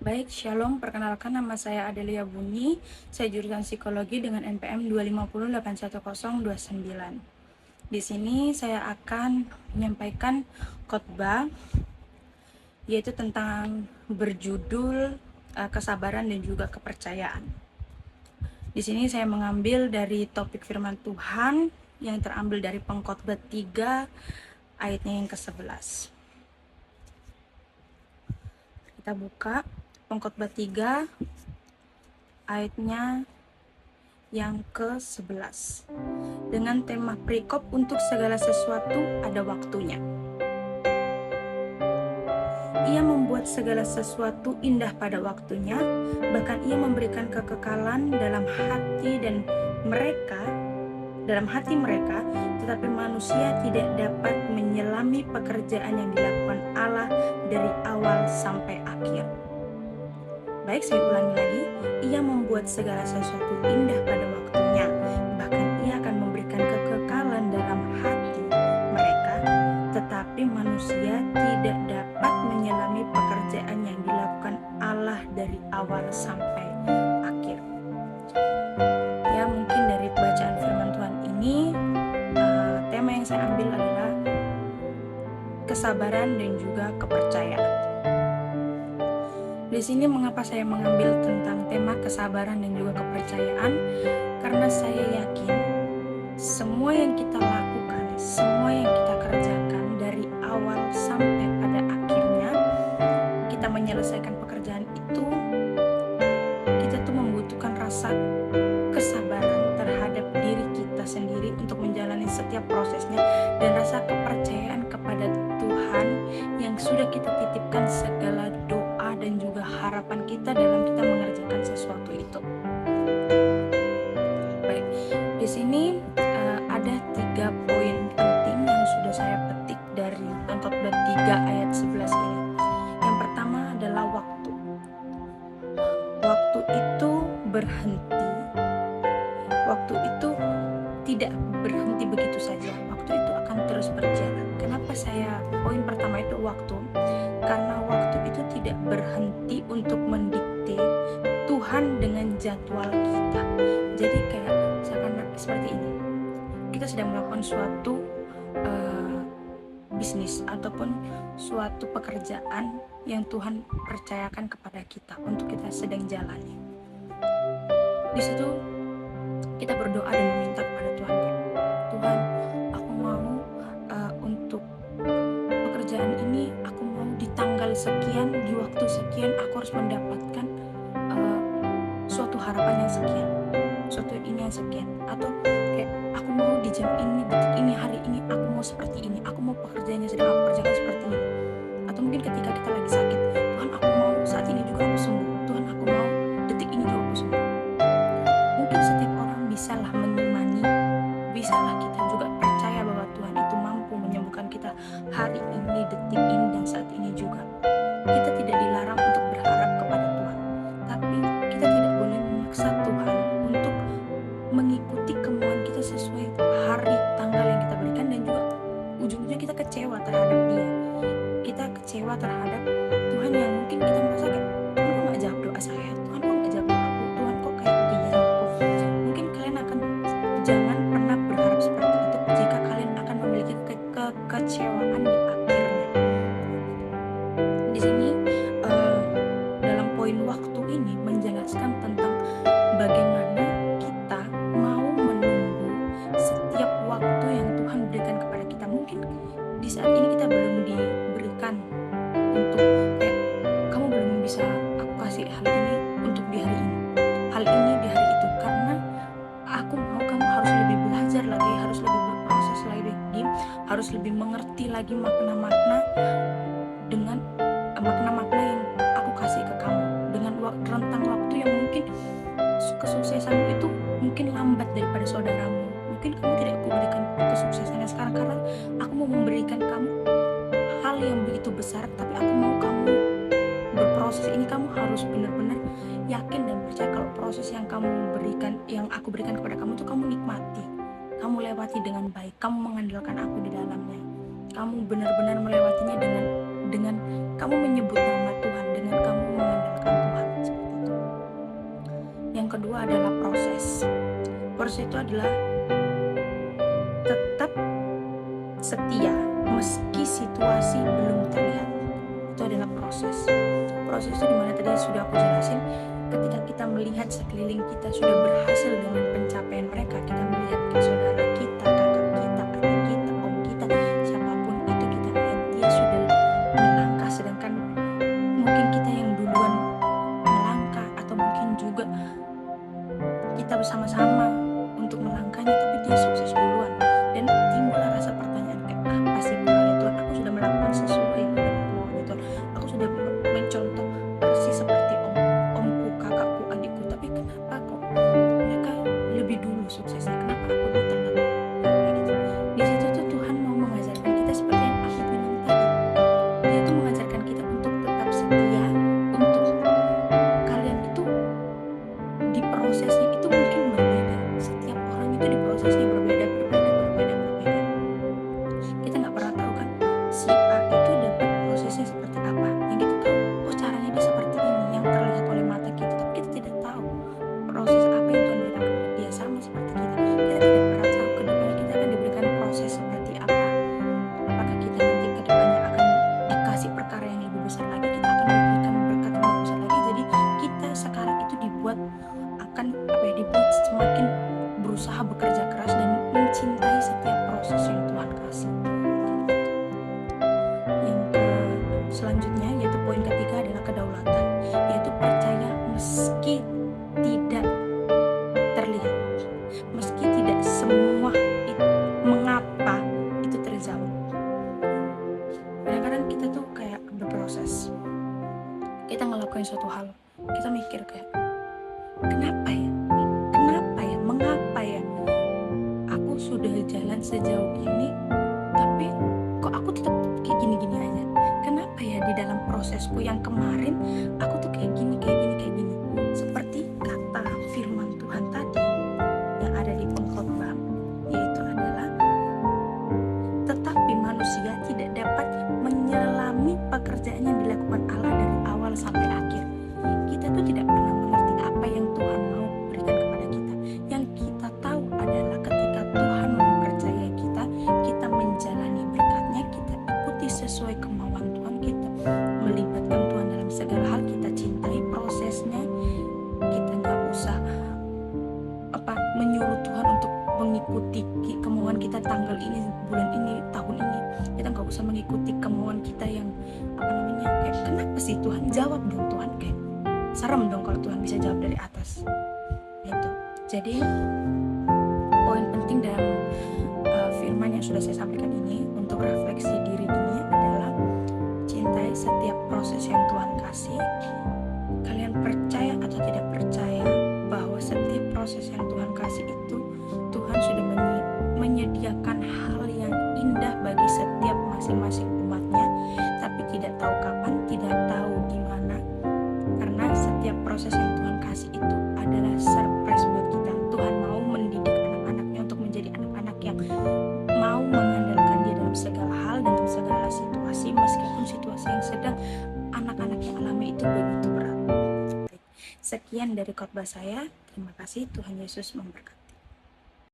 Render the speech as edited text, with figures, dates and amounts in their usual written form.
Baik, Shalom. Perkenalkan, nama saya Adelia Buni. Saya jurusan Psikologi dengan NPM 2508129. Di sini saya akan menyampaikan khotbah yaitu tentang berjudul kesabaran dan juga kepercayaan. Di sini saya mengambil dari topik firman Tuhan yang terambil dari Pengkhotbah 3 ayatnya yang ke-11. Kita buka Pengkhotbah 3 ayatnya yang ke-11 dengan tema perikop untuk segala sesuatu ada waktunya. Ia membuat segala sesuatu indah pada waktunya, bahkan ia memberikan kekekalan dalam hati mereka, tetapi manusia tidak dapat menyelami pekerjaan yang dilakukan Allah dari awal sampai akhir. Baik, saya ulangi lagi. Ia membuat segala sesuatu indah pada waktunya, bahkan ia akan memberikan kekekalan dalam hati mereka, tetapi manusia tidak dapat menyelami pekerjaan yang dilakukan Allah dari awal sampai akhir. Ya, mungkin dari bacaan firman Tuhan ini, tema yang saya ambil adalah kesabaran dan juga kepercayaan. Di sini mengapa saya mengambil tentang tema kesabaran dan juga kepercayaan? Karena saya yakin semua yang kita lakukan, semua yang kita kerjakan dari awal sampai pada akhirnya kita menyelesaikan pekerjaan itu, kita tuh membutuhkan rasa kesabaran terhadap diri kita sendiri untuk menjalani setiap prosesnya, dan rasa kepercayaan kepada Tuhan yang sudah kita titipkan segala doa dan juga harapan kita dalam kita mengerjakan sesuatu itu. Baik, di sini ada 3 poin penting yang sudah saya petik dari Pengkhotbah 3 ayat 11 ini. Yang pertama adalah waktu. Waktu itu berhenti. Waktu itu tidak berhenti begitu saja. Waktu itu akan terus berjalan. Kenapa poin pertama itu waktu? Karena waktu itu tidak berhenti untuk mendikte Tuhan dengan jadwal kita. Jadi kayak seperti ini, kita sedang melakukan suatu bisnis ataupun suatu pekerjaan yang Tuhan percayakan kepada kita untuk kita sedang jalani. Di situ kita berdoa dan meminta kepada Tuhan, Tuhan, aku mau untuk pekerjaan ini, aku mau di tanggal sekian, di waktu sekian, aku harus mendapatkan suatu harapan yang sekian, suatu ini yang sekian, atau kayak aku mau di jam ini, detik ini, hari ini, aku mau seperti ini, aku mau pekerjaannya sedang aku kerjakan seperti ini. Atau mungkin ketika kita lagi sakit, Tuhan, aku mau saat ini juga aku sembuh, Tuhan, aku mau detik ini juga aku sembuh. Mungkin setiap orang bisalah menemani, bisalah kita juga percaya bahwa Tuhan itu mampu menyembuhkan kita hari ini, detik ini, dan saat ini juga. Kita tidak dilarang untuk berharap kepada Tuhan, tapi kita tidak boleh memaksa Tuhan untuk mengikuti kemauan kita sesuai hari, tanggal yang kita berikan, dan juga ujung-ujungnya kita kecewa terhadap Dia. Kita kecewa terhadap Tuhan yang mungkin kita merasa kayak, Tuhan kok gak jawab doa saya, Tuhan kok gak jawab doaku, Tuhan kok kayak gini sama aku. Mungkin kalian jangan pernah berharap seperti itu jika kalian akan memiliki kekecewaan di akhirnya. Di sini dalam poin waktu ini menjelaskan tentang bagaimana kita mau menunggu setiap waktu yang Tuhan berikan kepada kita. Mungkin di saat ini kita belum diberikan untuk kayak, kamu belum bisa aku kasih hal ini untuk di hari ini, hal ini di hari itu, karena aku mau kamu harus lebih belajar lagi, harus lebih berproses lagi, harus lebih mengerti lagi makna-makna dengan makna-makna yang aku kasih ke kamu, dengan rentang waktu yang mungkin kesuksesanmu itu mungkin lambat daripada saudaramu. Mungkin kamu tidak aku berikan kesuksesannya sekarang karena aku mau memberikan kamu hal yang begitu besar, tapi aku mau kamu berproses ini. Kamu harus benar-benar yakin dan percaya kalau proses yang aku berikan kepada kamu itu kamu nikmati, kamu lewati dengan baik, kamu mengandalkan aku di dalamnya, kamu benar-benar melewatinya dengan kamu menyebut nama Tuhan, dengan kamu mengandalkan Yang kedua adalah proses. Proses itu adalah tetap setia meski situasi belum terlihat. Itu adalah proses. Proses itu dimana tadi sudah aku jelasin, ketika kita melihat sekeliling kita sudah berhasil dengan pencapaian mereka, kita melihat ke saudara kita, kakak kita, adik kita, om kita, siapapun itu, kita melihat dia sudah melangkah, sedangkan mungkin kita yang duluan melangkah, atau mungkin juga kita bersama-sama untuk melangkahnya tapi dia sukses duluan, dan timbullah rasa pertanyaan, kayak apa sih ya Tuhan, aku sudah melakukan sesuai dengan kemauan Tuhan, aku sudah mencontoh persis seperti omku, kakakku, adikku, tapi kenapa kok mereka lebih dulu suksesnya, kenapa aku telat? Kayak gitu. Di situ tuh Tuhan mau mengajarkan kita seperti yang aku bilang tadi, dia tuh mengajarkan kita untuk tetap setia, untuk kalian itu di prosesnya itu mungkin berbeda, setiap orang itu di prosesnya berbeda. Kita nggak pernah tahu kan si A itu dapat prosesnya seperti apa. Yang kita tahu, oh caranya dia seperti ini yang terlihat oleh mata kita, tapi kita tidak tahu proses apa yang Tuhan berikan kepada dia. Sama seperti kita tidak pernah tahu kedepannya kita akan diberikan proses seperti apa. Apakah kita nanti kedepannya akan dikasih perkara yang lebih besar lagi, kita akan diberikan berkat yang lebih besar lagi. Jadi kita sekarang itu dibuat semakin berusaha bekerja keras dan mencintai setiap proses yang Tuhan kasih. Selanjutnya yaitu poin ketiga adalah kedaulatan, yaitu percaya meski tidak terlihat, meski tidak semua mengapa itu terjawab. Kadang-kadang kita tuh kayak berproses, kita ngelakuin suatu hal, kita mikir kayak kenapa ya, mengapa ya aku sudah jalan sejauh ini tapi kok aku tetap kayak gini-gini aja. Kenapa ya di dalam prosesku yang kemarin aku tuh kayak gini. Seperti kata firman Tuhan tadi yang ada di pengkhotbah, yaitu adalah tetapi manusia tidak dapat menyelami pekerjaan yang dilakukan Allah dari awal sampai akhir. Kita tuh tidak pernah mengerti apa yang Tuhan mau berikan kepada kita. Yang kita tahu adalah ketika Tuhan mempercayai kita, kita menjalani berkatnya, kita ikuti sesuai kemauan Tuhan, kita melibatkan Tuhan dalam segala hal, kita cintai prosesnya, kita nggak usah menyuruh Tuhan untuk mengikuti kemauan kita tanggal ini, bulan ini, tahun ini. Kita nggak usah mengikuti kemauan kita yang kayak kenapa sih Tuhan, jawab dong Tuhan, kayak serem dong kalau Tuhan bisa jawab dari atas gitu. Jadi poin penting dalam firman yang sudah saya sampaikan ini untuk refleksi diri ini adalah cintai setiap proses yang Tuhan kasih. Kalian percaya atau tidak percaya bahwa setiap proses yang Tuhan kasih itu Tuhan sudah menyediakan hal yang indah bagi setiap masing-masing umatnya, tapi tidak tahu kapan, tidak tahu di mana, karena setiap proses yang Tuhan kasih itu adalah surprise buat kita. Tuhan mau mendidik anak-anaknya untuk menjadi anak-anak yang mau mengandalkan Dia dalam segala hal, dalam segala situasi, meskipun situasi yang sedang anak-anaknya alami itu begitu berat. Sekian dari khotbah saya. Terima kasih. Tuhan Yesus memberkati.